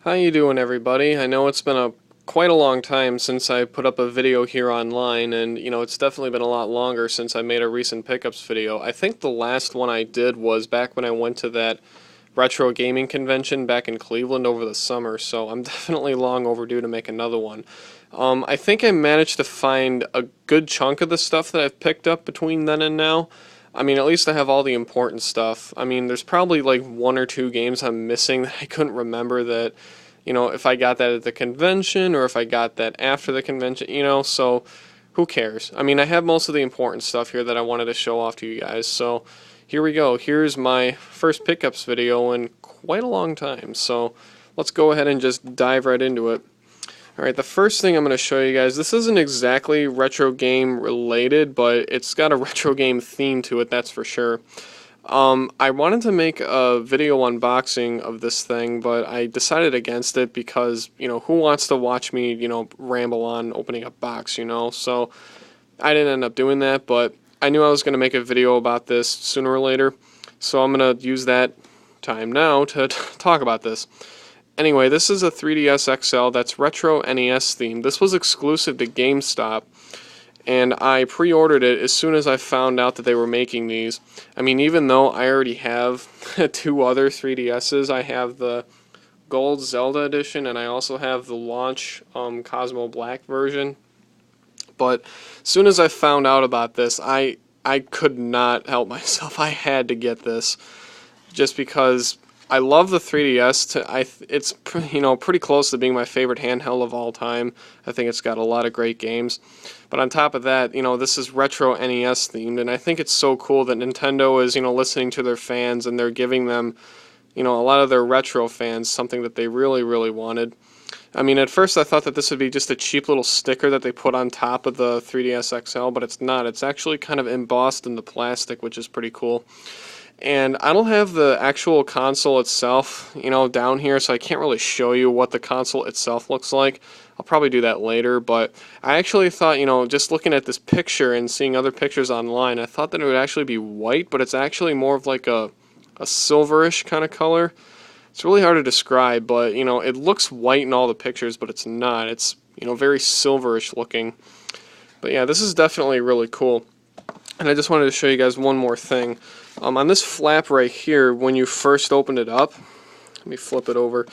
How you doing, everybody? I know it's been quite a long time since I put up a video here online, and it's definitely been a lot longer since I made a recent pickups video. I think the last one I did was back when I went to that retro gaming convention back in Cleveland over the summer, so I'm definitely long overdue to make another one. I think I managed to find a good chunk of the stuff that I've picked up between then and now. I mean, at least I have all the important stuff. I mean, there's probably like one or two games I'm missing that I couldn't remember that, if I got that at the convention or if I got that after the convention, so who cares? I mean, I have most of the important stuff here that I wanted to show off to you guys, so here we go. Here's my first pickups video in quite a long time, so let's go ahead and just dive right into it. Alright, the first thing I'm going to show you guys, this isn't exactly retro game related, but it's got a retro game theme to it, that's for sure. I wanted to make a video unboxing of this thing, but I decided against it because, who wants to watch me, ramble on opening a box, So I didn't end up doing that, but I knew I was going to make a video about this sooner or later, so I'm going to use that time now to talk about this. Anyway, this is a 3DS XL that's retro NES themed. This was exclusive to GameStop, and I pre-ordered it as soon as I found out that they were making these. I mean, even though I already have two other 3DSs, I have the Gold Zelda edition, and I also have the launch Cosmo Black version. But as soon as I found out about this, I could not help myself. I had to get this, just because I love the 3DS. It's pretty close to being my favorite handheld of all time. I think it's got a lot of great games. But on top of that, this is retro NES themed, and I think it's so cool that Nintendo is, listening to their fans, and they're giving them, a lot of their retro fans something that they really, really wanted. I mean, at first I thought that this would be just a cheap little sticker that they put on top of the 3DS XL, but it's not. It's actually kind of embossed in the plastic, which is pretty cool. And I don't have the actual console itself, down here, so I can't really show you what the console itself looks like. I'll probably do that later, but I actually thought, just looking at this picture and seeing other pictures online, I thought that it would actually be white, but it's actually more of like a silverish kind of color. It's really hard to describe, but, it looks white in all the pictures, but it's not. It's, very silverish looking. But yeah, this is definitely really cool. And I just wanted to show you guys one more thing. On this flap right here, when you first open it up, let me flip it over,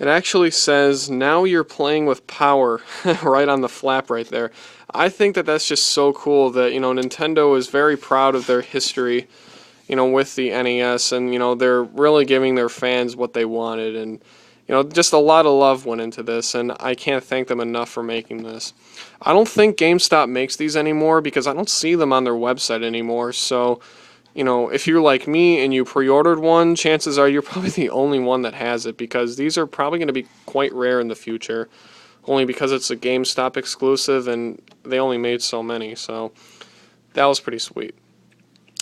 it actually says, "Now you're playing with power," right on the flap right there. I think that that's just so cool that, Nintendo is very proud of their history, with the NES, and, they're really giving their fans what they wanted, and, just a lot of love went into this, and I can't thank them enough for making this. I don't think GameStop makes these anymore because I don't see them on their website anymore, so, if you're like me and you pre-ordered one, chances are you're probably the only one that has it, because these are probably going to be quite rare in the future, only because it's a GameStop exclusive and they only made so many, so that was pretty sweet.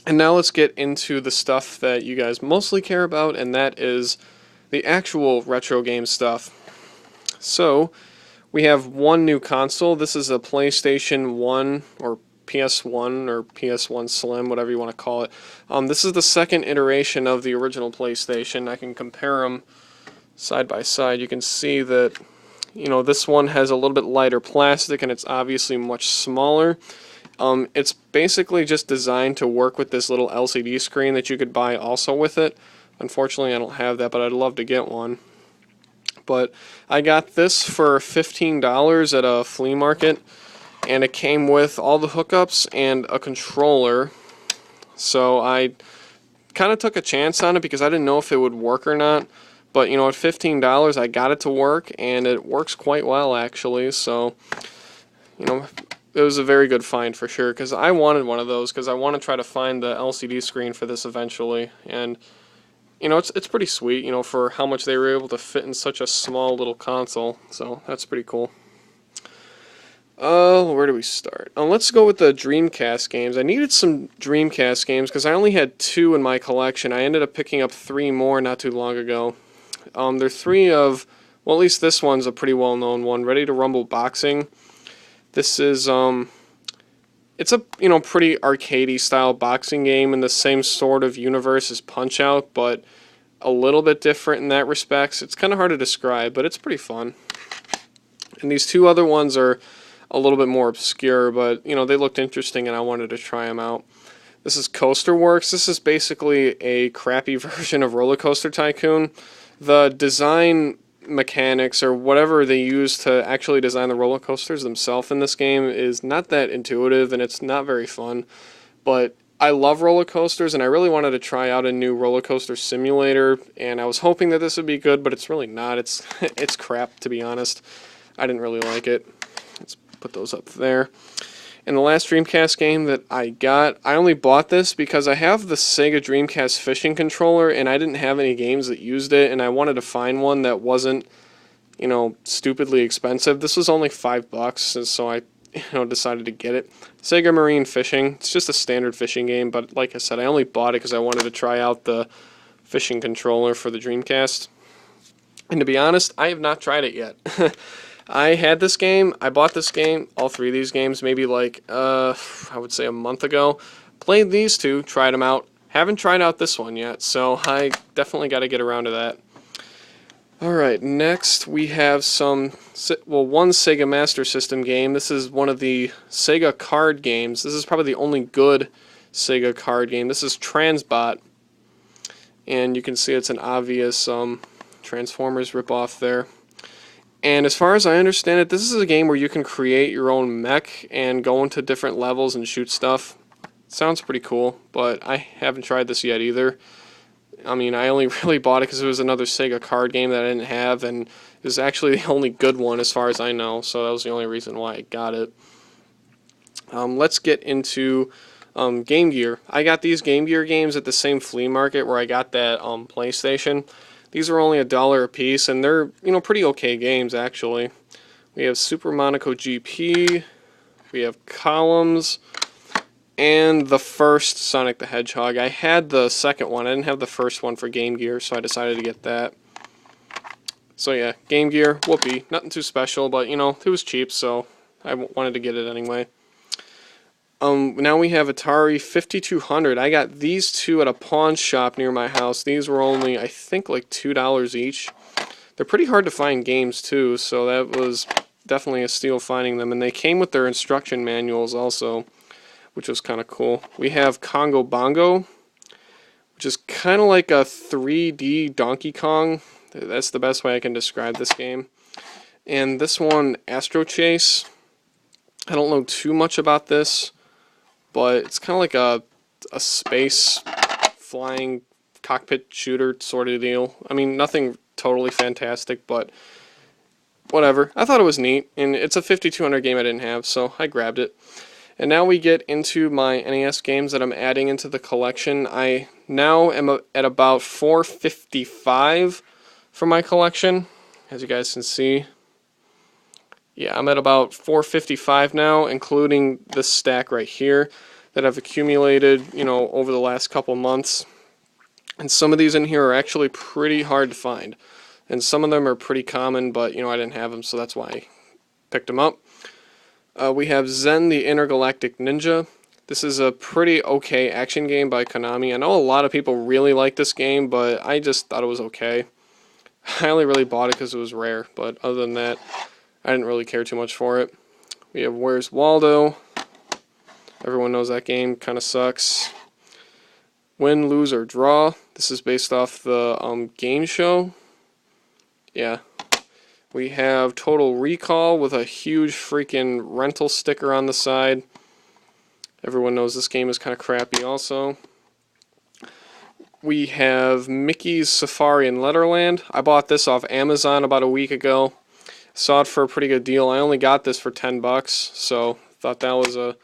And now let's get into the stuff that you guys mostly care about, and that is the actual retro game stuff. So, we have one new console. This is a PlayStation 1, or PS1, or PS1 Slim, whatever you want to call it. This is the second iteration of the original PlayStation. I can compare them side by side. You can see that, this one has a little bit lighter plastic, and it's obviously much smaller. It's basically just designed to work with this little LCD screen that you could buy also with it. Unfortunately, I don't have that, but I'd love to get one. But I got this for $15 at a flea market, and it came with all the hookups and a controller. So I kind of took a chance on it because I didn't know if it would work or not. But, at $15, I got it to work, and it works quite well, actually. So, it was a very good find for sure, because I wanted one of those, because I want to try to find the LCD screen for this eventually. And, it's pretty sweet, for how much they were able to fit in such a small little console. So that's pretty cool. Where do we start? Let's go with the Dreamcast games. I needed some Dreamcast games because I only had two in my collection. I ended up picking up three more not too long ago. They're three of, well, at least this one's a pretty well-known one, Ready to Rumble Boxing. This is, it's a, pretty arcadey style boxing game in the same sort of universe as Punch-Out, but a little bit different in that respect. It's kind of hard to describe, but it's pretty fun. And these two other ones are a little bit more obscure, but you know, they looked interesting and I wanted to try them out. This is Coaster Works. This is basically a crappy version of Roller Coaster Tycoon. The design mechanics or whatever they use to actually design the roller coasters themselves in this game is not that intuitive and it's not very fun. But I love roller coasters and I really wanted to try out a new roller coaster simulator, and I was hoping that this would be good, but it's really not. It's crap, to be honest. I didn't really like it. Let's put those up there. And the last Dreamcast game that I got, I only bought this because I have the Sega Dreamcast fishing controller and I didn't have any games that used it, and I wanted to find one that wasn't, you know, stupidly expensive. This was only $5, and so I, decided to get it. Sega Marine Fishing. It's just a standard fishing game, but like I said, I only bought it because I wanted to try out the fishing controller for the Dreamcast. And to be honest, I have not tried it yet. I had this game, I bought this game, all three of these games, maybe like, I would say a month ago. Played these two, tried them out. Haven't tried out this one yet, so I definitely got to get around to that. Alright, next we have one Sega Master System game. This is one of the Sega card games. This is probably the only good Sega card game. This is Transbot. And you can see it's an obvious Transformers ripoff there. And as far as I understand it, this is a game where you can create your own mech and go into different levels and shoot stuff. Sounds pretty cool, but I haven't tried this yet either. I mean, I only really bought it because it was another Sega card game that I didn't have, and it was actually the only good one as far as I know, so that was the only reason why I got it. Let's get into Game Gear. I got these Game Gear games at the same flea market where I got that PlayStation. These are only $1 a piece, and they're, pretty okay games, actually. We have Super Monaco GP, we have Columns, and the first Sonic the Hedgehog. I had the second one. I didn't have the first one for Game Gear, so I decided to get that. So yeah, Game Gear, whoopee. Nothing too special, but, it was cheap, so I wanted to get it anyway. Now we have Atari 5200. I got these two at a pawn shop near my house. These were only, I think, like $2 each. They're pretty hard to find games, too, so that was definitely a steal finding them. And they came with their instruction manuals also, which was kind of cool. We have Congo Bongo, which is kind of like a 3D Donkey Kong. That's the best way I can describe this game. And this one, Astro Chase. I don't know too much about this, but it's kind of like a space flying cockpit shooter sort of deal. I mean, nothing totally fantastic, but whatever. I thought it was neat, and it's a 5200 game I didn't have, so I grabbed it. And now we get into my NES games that I'm adding into the collection. I now am at about 455 for my collection, as you guys can see. Yeah, I'm at about 455 now, including this stack right here that I've accumulated, over the last couple months. And some of these in here are actually pretty hard to find. And some of them are pretty common, but, I didn't have them, so that's why I picked them up. We have Zen the Intergalactic Ninja. This is a pretty okay action game by Konami. I know a lot of people really like this game, but I just thought it was okay. I only really bought it because it was rare, but other than that, I didn't really care too much for it. We have Where's Waldo. Everyone knows that game kind of sucks. Win, Lose, or Draw. This is based off the game show. Yeah. We have Total Recall with a huge freaking rental sticker on the side. Everyone knows this game is kind of crappy also. We have Mickey's Safari in Letterland. I bought this off Amazon about a week ago. Saw it for a pretty good deal. I only got this for $10, so thought that was a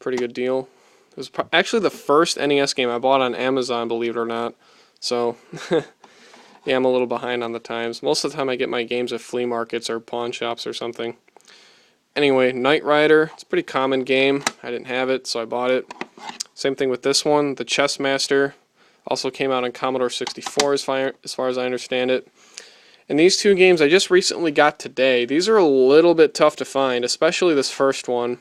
pretty good deal. It was actually the first NES game I bought on Amazon, believe it or not. So, yeah, I'm a little behind on the times. Most of the time I get my games at flea markets or pawn shops or something. Anyway, Knight Rider. It's a pretty common game. I didn't have it, so I bought it. Same thing with this one. The Chess Master. Also came out on Commodore 64 as far as I understand it. And these two games I just recently got today. These are a little bit tough to find, especially this first one.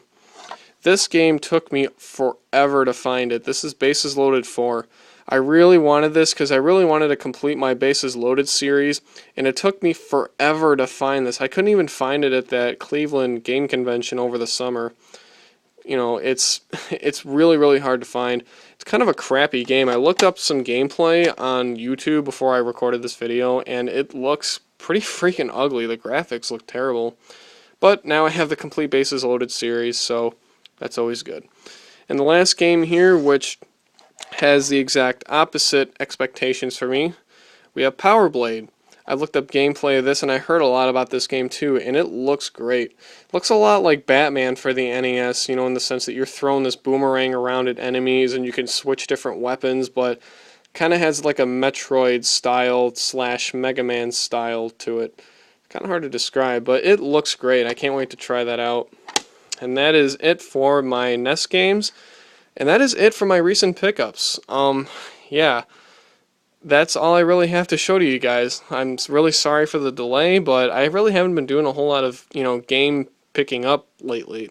This game took me forever to find it. This is Bases Loaded 4. I really wanted this because I really wanted to complete my Bases Loaded series, and it took me forever to find this. I couldn't even find it at that Cleveland game convention over the summer. You know, it's really, really hard to find. It's kind of a crappy game. I looked up some gameplay on YouTube before I recorded this video, and it looks pretty freaking ugly. The graphics look terrible. But now I have the complete Bases Loaded series, so that's always good. And the last game here, which has the exact opposite expectations for me, we have Power Blade. I looked up gameplay of this and I heard a lot about this game too, and it looks great. It looks a lot like Batman for the NES, you know, in the sense that you're throwing this boomerang around at enemies and you can switch different weapons, but kind of has like a Metroid style / Mega Man style to it. Kind of hard to describe, but it looks great. I can't wait to try that out. And that is it for my NES games. And that is it for my recent pickups. Yeah, that's all I really have to show to you guys. I'm really sorry for the delay, but I really haven't been doing a whole lot of, you know, game picking up lately.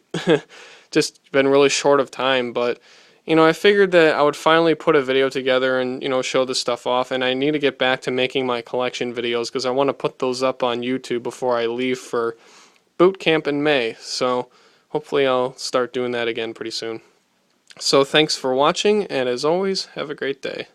Just been really short of time, but, you know, I figured that I would finally put a video together and, you know, show this stuff off, and I need to get back to making my collection videos because I want to put those up on YouTube before I leave for boot camp in May. So hopefully I'll start doing that again pretty soon. So thanks for watching, and as always, have a great day.